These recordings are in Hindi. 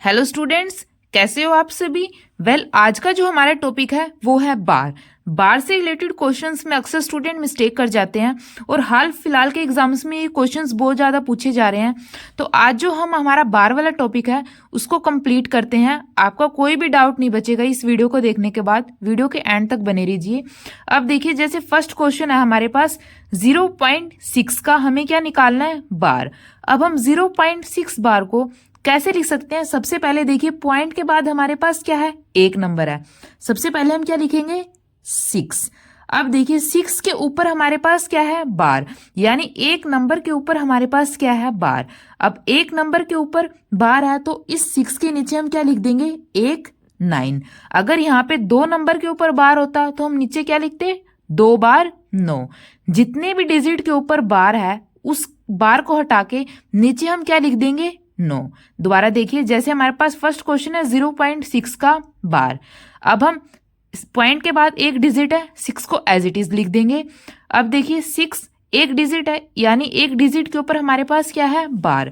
हेलो स्टूडेंट्स, कैसे हो आप सभी। आज का जो हमारा टॉपिक है वो है बार। बार से रिलेटेड क्वेश्चंस में अक्सर स्टूडेंट मिस्टेक कर जाते हैं और हाल फिलहाल के एग्जाम्स में ये क्वेश्चंस बहुत ज़्यादा पूछे जा रहे हैं। तो आज जो हम हमारा बार वाला टॉपिक है उसको कंप्लीट करते हैं। आपका कोई भी डाउट नहीं बचेगा इस वीडियो को देखने के बाद। वीडियो के एंड तक बने रहिए। अब देखिए, जैसे फर्स्ट क्वेश्चन है हमारे पास 0.6 का हमें क्या निकालना है, बार। अब हम 0.6 बार को कैसे लिख सकते हैं। सबसे पहले देखिए, पॉइंट के बाद हमारे पास क्या है, एक नंबर है। सबसे पहले हम क्या लिखेंगे, 6। अब देखिए 6 के ऊपर हमारे पास क्या है, बार, यानी एक नंबर के ऊपर हमारे पास क्या है, बार। अब एक नंबर के ऊपर बार है तो इस 6 के नीचे हम क्या लिख देंगे, एक 9। अगर यहाँ पे 2 नंबर के ऊपर बार होता तो हम नीचे क्या लिखते, 2 बार 9। जितने भी डिजिट के ऊपर बार है उस बार को हटा के नीचे हम क्या लिख देंगे, 9। दोबारा देखिए, जैसे हमारे पास फर्स्ट क्वेश्चन है 0.6 का बार। अब हम पॉइंट के बाद एक डिजिट है, 6 को एज इट इज लिख देंगे। अब देखिए 6 एक डिजिट है, यानी एक डिजिट के ऊपर हमारे पास क्या है, बार।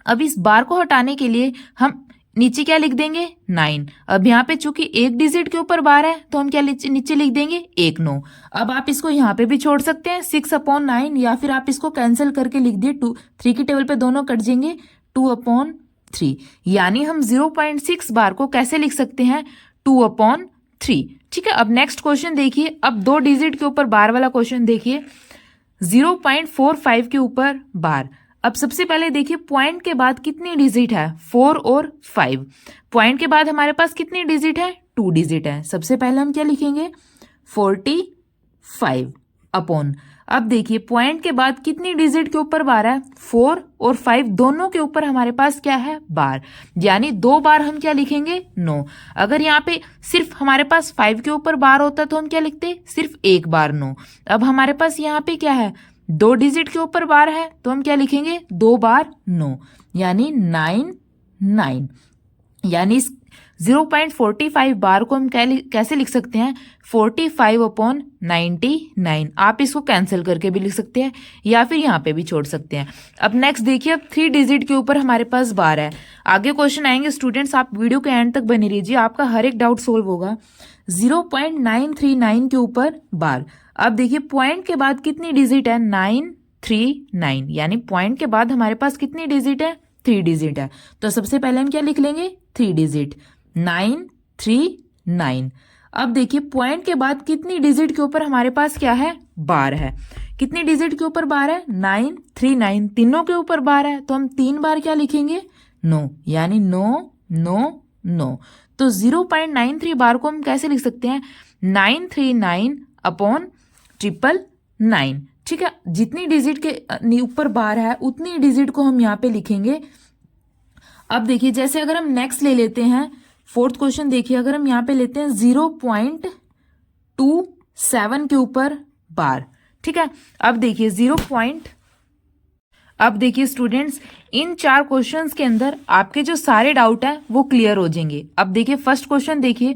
अब इस बार को हटाने के लिए हम नीचे क्या लिख देंगे, 9। अब यहाँ पे चूंकि एक डिजिट के ऊपर बार है तो हम क्या नीचे लिख देंगे, एक 9। अब आप इसको यहाँ पे भी छोड़ सकते हैं 6/9, या फिर आप इसको कैंसिल करके लिख दिए 3 की टेबल पे दोनों कट जाएंगे, 2/3। यानी हम 0.6 बार को कैसे लिख सकते हैं, 2/3। ठीक है। अब नेक्स्ट क्वेश्चन देखिए, अब 2 डिजिट के ऊपर बार वाला क्वेश्चन देखिए, 0.45 के ऊपर बार। अब सबसे पहले देखिए पॉइंट के बाद कितनी डिजिट है, 4 और 5। पॉइंट के बाद हमारे पास कितनी डिजिट है, 2 डिजिट है। सबसे पहले हम क्या लिखेंगे, 45 अपॉन। अब देखिए पॉइंट के बाद कितनी डिजिट के ऊपर बार है, 4 और 5 दोनों के ऊपर हमारे पास क्या है, बार, यानी 2 बार हम क्या लिखेंगे, 9। अगर यहाँ पे सिर्फ हमारे पास 5 के ऊपर बार होता तो हम क्या लिखते, सिर्फ एक बार 9। अब हमारे पास यहाँ पे क्या है, 2 डिजिट के ऊपर बार है तो हम क्या लिखेंगे, 2 बार 9, यानी 9। यानी इस 0.45 बार को हम कैसे लिख सकते हैं, 45/99। आप इसको कैंसिल करके भी लिख सकते हैं या फिर यहाँ पे भी छोड़ सकते हैं। अब नेक्स्ट देखिए, अब 3 डिजिट के ऊपर हमारे पास बार है। आगे क्वेश्चन आएंगे स्टूडेंट्स, आप वीडियो के एंड तक बने रहिए, आपका हर एक डाउट सोल्व होगा। 0.939 के ऊपर बार। अब देखिए पॉइंट के बाद कितनी डिजिट है, 939, यानी पॉइंट के बाद हमारे पास कितनी डिजिट है, 3 डिजिट है। तो सबसे पहले हम क्या लिख लेंगे, 3 डिजिट, 939। अब देखिए पॉइंट के बाद कितनी डिजिट के ऊपर हमारे पास क्या है, बार है। कितनी डिजिट के ऊपर बार है, 939, तीनों के ऊपर बार है तो हम 3 बार क्या लिखेंगे, 9, यानी 9। तो 0.93 बार को हम कैसे लिख सकते हैं, 939/999। ठीक है। जितनी डिजिट के ऊपर बार है उतनी डिजिट को हम यहाँ पे लिखेंगे। अब देखिए, जैसे अगर हम नेक्स्ट ले लेते हैं, फोर्थ क्वेश्चन देखिए, अगर हम यहाँ पे लेते हैं 0.27 के ऊपर बार। ठीक है। अब देखिए स्टूडेंट्स, इन 4 क्वेश्चंस के अंदर आपके जो सारे डाउट है वो क्लियर हो जाएंगे। अब देखिए फर्स्ट क्वेश्चन देखिए,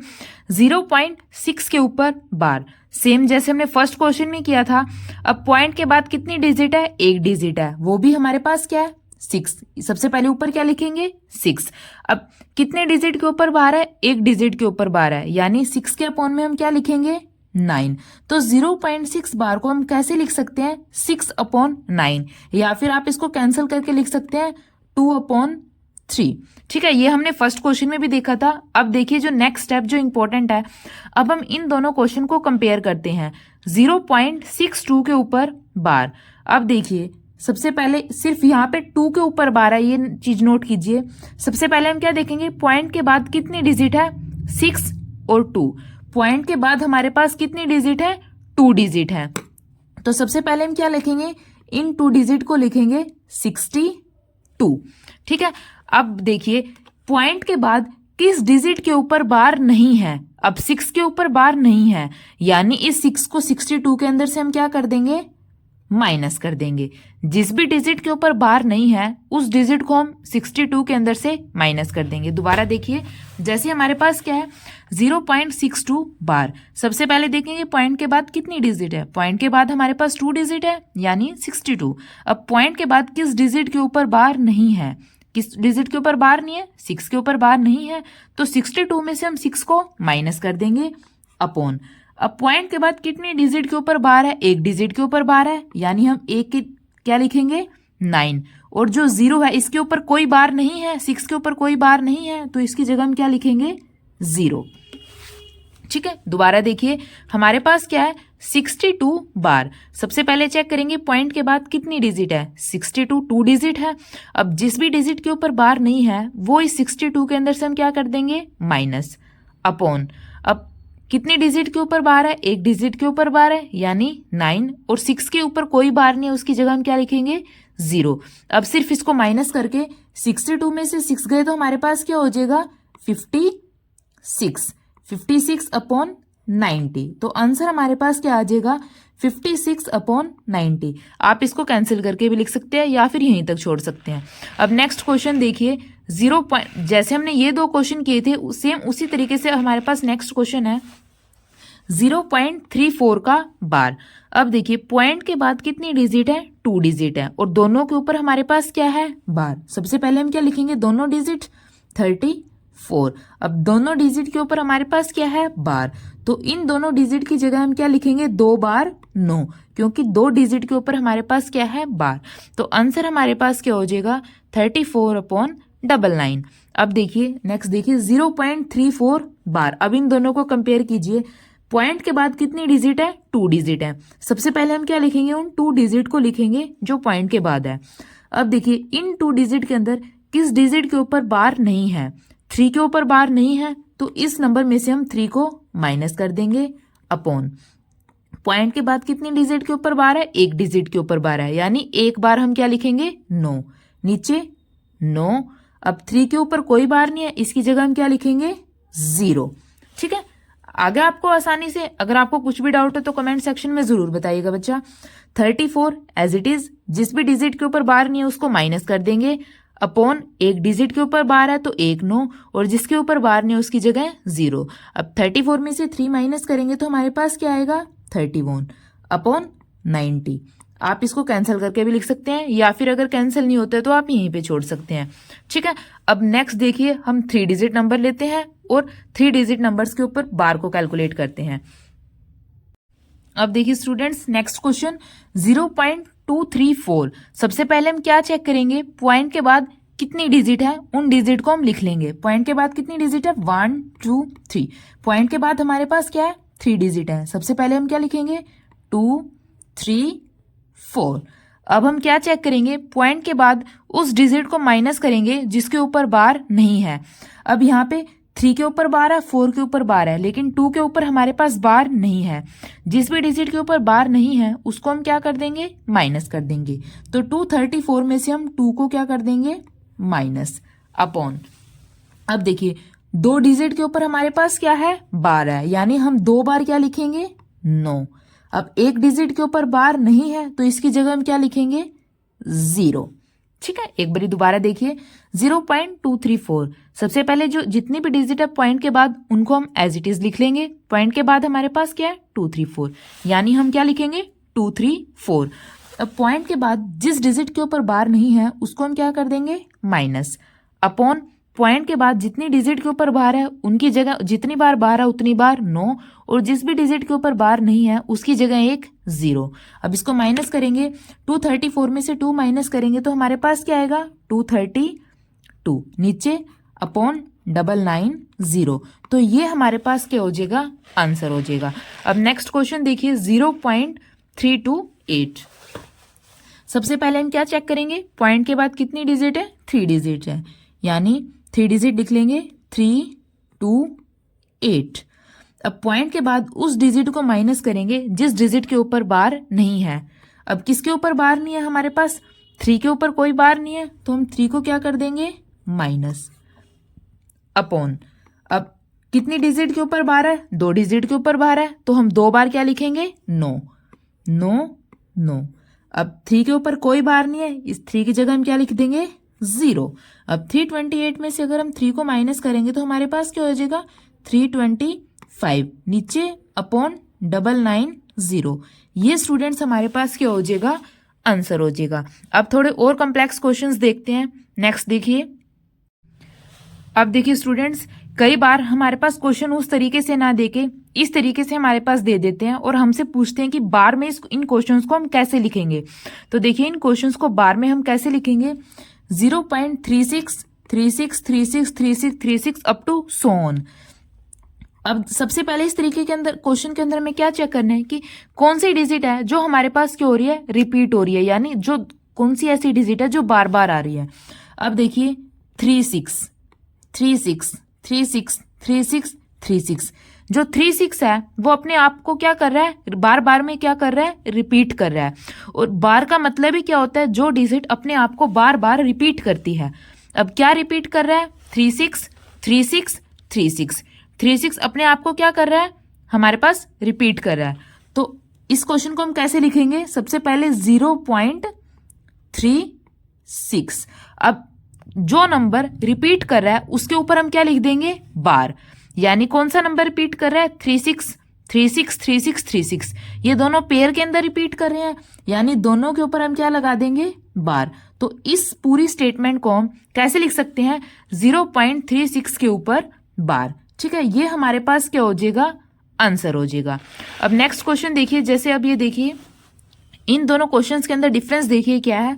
0.6 के ऊपर बार, सेम जैसे हमने फर्स्ट क्वेश्चन में किया था। अब पॉइंट के बाद कितनी डिजिट है, एक डिजिट है, वो भी हमारे पास क्या है, 6। सबसे पहले ऊपर क्या लिखेंगे, 6। अब कितने डिजिट के ऊपर बार है, एक डिजिट के ऊपर बार है, यानी 6 के अपॉन में हम क्या लिखेंगे, 9। तो 0.6 बार को हम कैसे लिख सकते हैं, 6/9, या फिर आप इसको कैंसिल करके लिख सकते हैं 2/3। ठीक है। ये हमने फर्स्ट क्वेश्चन में भी देखा था। अब देखिए जो नेक्स्ट स्टेप जो इंपॉर्टेंट है, अब हम इन दोनों क्वेश्चन को कंपेयर करते हैं। 0.62 के ऊपर बार। अब देखिए सबसे पहले सिर्फ यहाँ पे 2 के ऊपर बार है, ये चीज नोट कीजिए। सबसे पहले हम क्या देखेंगे, पॉइंट के बाद कितनी डिजिट है, 6 और 2। पॉइंट के बाद हमारे पास कितनी डिजिट है, 2 डिजिट है। तो सबसे पहले हम क्या लिखेंगे, इन 2 डिजिट को लिखेंगे 62। ठीक है। अब देखिए पॉइंट के बाद किस डिजिट के ऊपर बार नहीं है, अब 6 के ऊपर बार नहीं है, यानी इस 6 को 62 के अंदर से हम क्या कर देंगे, माइनस कर देंगे। जिस भी डिजिट के ऊपर बार नहीं है उस डिजिट को हम 62 के अंदर से माइनस कर देंगे। दोबारा देखिए, जैसे हमारे पास क्या है, 0.62 बार। सबसे पहले देखेंगे पॉइंट के बाद कितनी डिजिट है, पॉइंट के बाद हमारे पास 2 डिजिट है, यानी 62। अब पॉइंट के बाद किस डिजिट के ऊपर बार नहीं है, किस डिजिट के ऊपर बार नहीं है? 6 के ऊपर बार नहीं है, तो 62 में से हम 6 को माइनस कर देंगे अपॉन। अब पॉइंट के बाद कितनी डिजिट के ऊपर बार है? एक डिजिट के ऊपर बार है, यानी हम एक के क्या लिखेंगे? 9। और जो 0 है इसके ऊपर कोई बार नहीं है, 6 के ऊपर कोई बार नहीं है, तो इसकी जगह हम क्या लिखेंगे? 0। ठीक है, दोबारा देखिए हमारे पास क्या है? 62 बार। सबसे पहले चेक करेंगे पॉइंट के बाद कितनी डिजिट है? 62 2 डिजिट है। अब जिस भी डिजिट के ऊपर बार नहीं है वो इस 62 के अंदर से हम क्या कर देंगे? Minus upon. अब कितनी डिजिट के ऊपर बार है? एक डिजिट के ऊपर बार है, यानी 9। और 6 के ऊपर कोई बार नहीं है, उसकी जगह हम क्या लिखेंगे? 0। अब सिर्फ इसको माइनस करके 62 में से 6 गए तो हमारे पास क्या हो जाएगा? 56 अपॉन 90। तो आंसर हमारे पास क्या आ जाएगा? 56 अपॉन 90। आप इसको कैंसिल करके भी लिख सकते हैं या फिर यहीं तक छोड़ सकते हैं। अब नेक्स्ट क्वेश्चन देखिए, 0 जैसे हमने ये 2 क्वेश्चन किए थे सेम उसी तरीके से हमारे पास नेक्स्ट क्वेश्चन है 0.34 का बार। अब देखिए पॉइंट के बाद कितनी डिजिट है? 2 डिजिट है, और दोनों के ऊपर हमारे पास क्या है? बार। सबसे पहले हम क्या लिखेंगे? दोनों डिजिट 34। अब दोनों डिजिट के ऊपर हमारे पास क्या है? बार। तो इन दोनों डिजिट की जगह हम क्या लिखेंगे? 2 बार 9, क्योंकि 2 डिजिट के ऊपर हमारे पास क्या है? बार। तो आंसर हमारे पास क्या हो जाएगा? 34 अपॉन 99। अब देखिए नेक्स्ट देखिए 0.34 बार। अब इन दोनों को कंपेयर कीजिए। पॉइंट के बाद कितनी डिजिट है? 2 डिजिट है। सबसे पहले हम क्या लिखेंगे? उन 2 डिजिट को लिखेंगे जो पॉइंट के बाद है। अब देखिए इन 2 डिजिट के अंदर किस डिजिट के ऊपर बार नहीं है? 3 के ऊपर बार नहीं है, तो इस नंबर में से हम 3 को माइनस कर देंगे अपॉन। पॉइंट के बाद कितनी डिजिट के ऊपर बार है? एक डिजिट के ऊपर बार है, यानी एक बार हम क्या लिखेंगे? 9। नीचे 9। अब 3 के ऊपर कोई बार नहीं है, इसकी जगह हम क्या लिखेंगे? 0। ठीक है, आगे आपको आसानी से, अगर आपको कुछ भी डाउट है तो कमेंट सेक्शन में जरूर बताइएगा बच्चा। 34 एज इट इज, जिस भी डिजिट के ऊपर बार नहीं है उसको माइनस कर देंगे अपॉन। एक डिजिट के ऊपर बार है तो 1 9, और जिसके ऊपर बार नहीं है उसकी जगह 0। अब 34 में से 3 माइनस करेंगे तो हमारे पास क्या आएगा? 31 अपॉन 90। आप इसको कैंसिल करके भी लिख सकते हैं, या फिर अगर कैंसिल नहीं होता है तो आप यहीं पे छोड़ सकते हैं। ठीक है, अब नेक्स्ट देखिए हम 3 डिजिट नंबर लेते हैं और 3 डिजिट नंबर्स के ऊपर बार को कैलकुलेट करते हैं। अब देखिए स्टूडेंट्स नेक्स्ट क्वेश्चन 0.234। सबसे पहले हम क्या चेक करेंगे? पॉइंट के बाद कितनी डिजिट है उन डिजिट को हम लिख लेंगे। पॉइंट के बाद कितनी डिजिट है? 1 2 3। पॉइंट के बाद हमारे पास क्या है? 3 डिजिट है। सबसे पहले हम क्या लिखेंगे? 2 3 4। अब हम क्या चेक करेंगे? पॉइंट के बाद उस डिजिट को माइनस करेंगे जिसके ऊपर बार नहीं है। अब यहाँ पे 3 के ऊपर बार है, 4 के ऊपर बार है, लेकिन 2 के ऊपर हमारे पास बार नहीं है। जिस भी डिजिट के ऊपर बार नहीं है उसको हम क्या कर देंगे? माइनस कर देंगे। तो 234 में से हम 2 को क्या कर देंगे? Minus upon. अब देखिए 2 डिजिट के ऊपर हमारे पास क्या है? बार है, यानी हम 2 बार क्या लिखेंगे? 9। अब एक डिजिट के ऊपर बार नहीं है तो इसकी जगह हम क्या लिखेंगे? 0। ठीक है, एक बारी दोबारा देखिए 0.234। सबसे पहले जो जितनी भी डिजिट है पॉइंट के बाद उनको हम एज इट इज लिख लेंगे। पॉइंट के बाद हमारे पास क्या है? 234, यानी हम क्या लिखेंगे? 234। अब पॉइंट के बाद जिस डिजिट के ऊपर बार नहीं है उसको हम क्या कर देंगे? Minus upon. पॉइंट के बाद जितनी डिजिट के ऊपर बार है उनकी जगह जितनी बार बार है उतनी बार 9, और जिस भी डिजिट के ऊपर बार नहीं है उसकी जगह एक 0। अब इसको माइनस करेंगे। 234 में से 2 माइनस करेंगे तो हमारे पास क्या आएगा? 232। नीचे अपॉन 990। तो ये हमारे पास क्या हो जाएगा? आंसर हो जाएगा। अब नेक्स्ट क्वेश्चन देखिए 0.328। सबसे पहले हम क्या चेक करेंगे? पॉइंट के बाद कितनी डिजिट है? 3 डिजिट है, यानी 3 डिजिट लिख लेंगे 3 2 8। अब पॉइंट के बाद उस डिजिट को माइनस करेंगे जिस डिजिट के ऊपर बार नहीं है। अब किसके ऊपर बार नहीं है? हमारे पास 3 के ऊपर कोई बार नहीं है, तो हम 3 को क्या कर देंगे? Minus upon. अब कितनी डिजिट के ऊपर बार है? 2 डिजिट के ऊपर बार है, तो हम 2 बार क्या लिखेंगे? 9 9 9। अब 3 के ऊपर कोई बार नहीं है, इस 3 की जगह हम क्या लिख देंगे? 0। अब 328 में से अगर हम 3 को माइनस करेंगे तो हमारे पास क्या हो जाएगा? 325। नीचे अपॉन 990। ये स्टूडेंट्स हमारे पास क्या हो जाएगा? आंसर हो जाएगा। अब थोड़े और कॉम्प्लेक्स क्वेश्चंस देखते हैं। नेक्स्ट देखिए, अब देखिए स्टूडेंट्स, कई बार हमारे पास क्वेश्चन उस तरीके से ना देके इस तरीके से हमारे पास दे देते हैं और हमसे पूछते हैं कि बार में इन क्वेश्चंस को हम कैसे लिखेंगे। तो देखिए इन क्वेश्चंस को बार में हम कैसे लिखेंगे, 0.36 36 36 36 36 अप टू सो ऑन। अब सबसे पहले इस तरीके के अंदर क्वेश्चन के अंदर हमें क्या चेक करना है कि कौन सी डिजिट है जो हमारे पास क्या हो रही है, रिपीट हो रही है, यानी जो कौन सी ऐसी डिजिट है जो बार बार आ रही है। अब देखिए 36 36 36 36 36, जो 36 है वो अपने आप को क्या कर रहा है, बार बार में क्या कर रहा है, रिपीट कर रहा है। और बार का मतलब ही क्या होता है, जो डिजिट अपने आप को बार बार रिपीट करती है। अब क्या रिपीट कर रहा है, 36 36 36 36 अपने आप को क्या कर रहा है, हमारे पास रिपीट कर रहा है। तो इस क्वेश्चन को हम कैसे लिखेंगे, सबसे पहले 0.36। अब जो नंबर रिपीट कर रहा है उसके ऊपर हम क्या लिख देंगे, बार, यानी कौन सा नंबर रिपीट कर रहा है, 36 36 36 36। ये दोनों पेयर के अंदर रिपीट कर रहे हैं, यानी दोनों के ऊपर हम क्या लगा देंगे, बार। तो इस पूरी स्टेटमेंट को हम कैसे लिख सकते हैं, 0.36 के ऊपर बार। ठीक है, ये हमारे पास क्या हो जाएगा, आंसर हो जाएगा। अब नेक्स्ट क्वेश्चन देखिए, जैसे अब ये देखिए इन दोनों क्वेश्चंस के अंदर डिफरेंस देखिए क्या है,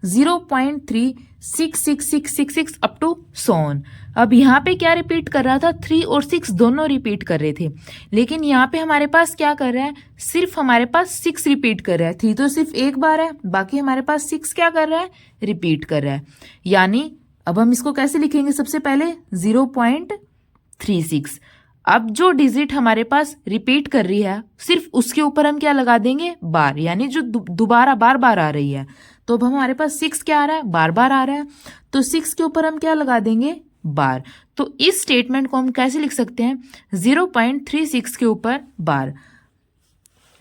0.366666 अप टू सो ऑन। अब यहाँ पे क्या रिपीट कर रहा था, 3 और 6 दोनों रिपीट कर रहे थे, लेकिन यहाँ पे हमारे पास क्या कर रहा है, सिर्फ हमारे पास 6 रिपीट कर रहा है। 3 तो सिर्फ एक बार है, बाकी हमारे पास 6 क्या कर रहा है, रिपीट कर रहा है। यानी अब हम इसको कैसे लिखेंगे, सबसे पहले 0.36। अब जो डिजिट हमारे पास रिपीट कर रही है सिर्फ उसके ऊपर हम क्या लगा देंगे, बार, यानी जो दोबारा बार बार आ रही है। तो अब हमारे पास 6 क्या आ रहा है, बार बार आ रहा है, तो 6 के ऊपर हम क्या लगा देंगे, बार। तो इस स्टेटमेंट को हम कैसे लिख सकते हैं, 0.36 के ऊपर बार।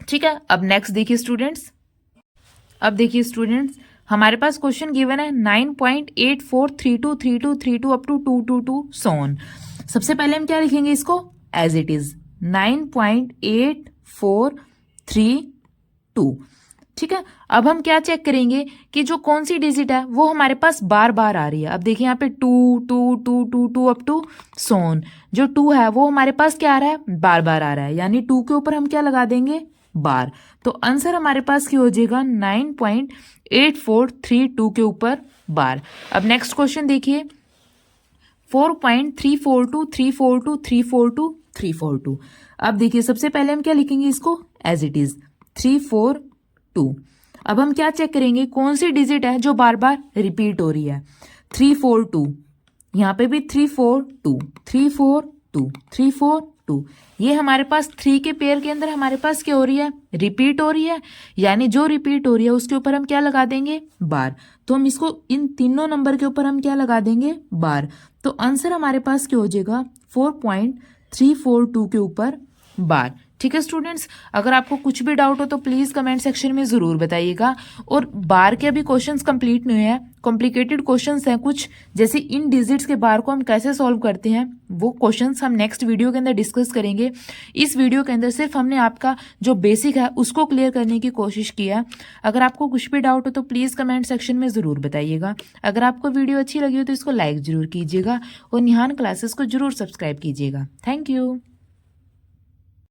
ठीक है, अब नेक्स्ट देखिए स्टूडेंट्स, अब देखिए स्टूडेंट्स हमारे पास क्वेश्चन गिवन है 9.843232 32 अप टू 222 सो ऑन। सबसे पहले हम क्या लिखेंगे इसको, एज इट इज 9.8432। ठीक है, अब हम क्या चेक करेंगे कि जो कौन सी डिजिट है वो हमारे पास बार बार आ रही है। अब देखिए यहाँ पे 2 2 2 2 2 अप टू सो ऑन। जो 2 है वो हमारे पास क्या आ रहा है, बार बार आ रहा है, यानी 2 के ऊपर हम क्या लगा देंगे, बार। तो आंसर हमारे पास क्या हो जाएगा, 9.8432 के ऊपर बार। अब नेक्स्ट क्वेश्चन देखिए, 4.342 342 342 342। अब देखिए सबसे पहले हम क्या लिखेंगे इसको, एज इट इज 342। अब हम क्या चेक करेंगे, कौन सी डिजिट है जो बार बार रिपीट हो रही है, 342। यहाँ पे भी 342 342 342। ये हमारे पास 3 के पेयर के अंदर हमारे पास क्या हो रही है, रिपीट हो रही है, यानी जो रिपीट हो रही है उसके ऊपर हम क्या लगा देंगे, बार। तो हम इसको इन तीनों नंबर के ऊपर हम क्या लगा देंगे, बार। तो आंसर हमारे पास क्या हो जाएगा, 4.342 के ऊपर बार। ठीक है स्टूडेंट्स, अगर आपको कुछ भी डाउट हो तो प्लीज़ कमेंट सेक्शन में ज़रूर बताइएगा। और बार के अभी क्वेश्चंस कंप्लीट नहीं हुए हैं, कॉम्प्लिकेटेड क्वेश्चंस हैं कुछ, जैसे इन डिजिट्स के बार को हम कैसे सॉल्व करते हैं वो क्वेश्चंस हम नेक्स्ट वीडियो के अंदर डिस्कस करेंगे। इस वीडियो के अंदर सिर्फ हमने आपका जो बेसिक है उसको क्लियर करने की कोशिश की है। अगर आपको कुछ भी डाउट हो तो प्लीज़ कमेंट सेक्शन में ज़रूर बताइएगा। अगर आपको वीडियो अच्छी लगी हो तो इसको लाइक ज़रूर कीजिएगा और निहान क्लासेस को ज़रूर सब्सक्राइब कीजिएगा। Thank you.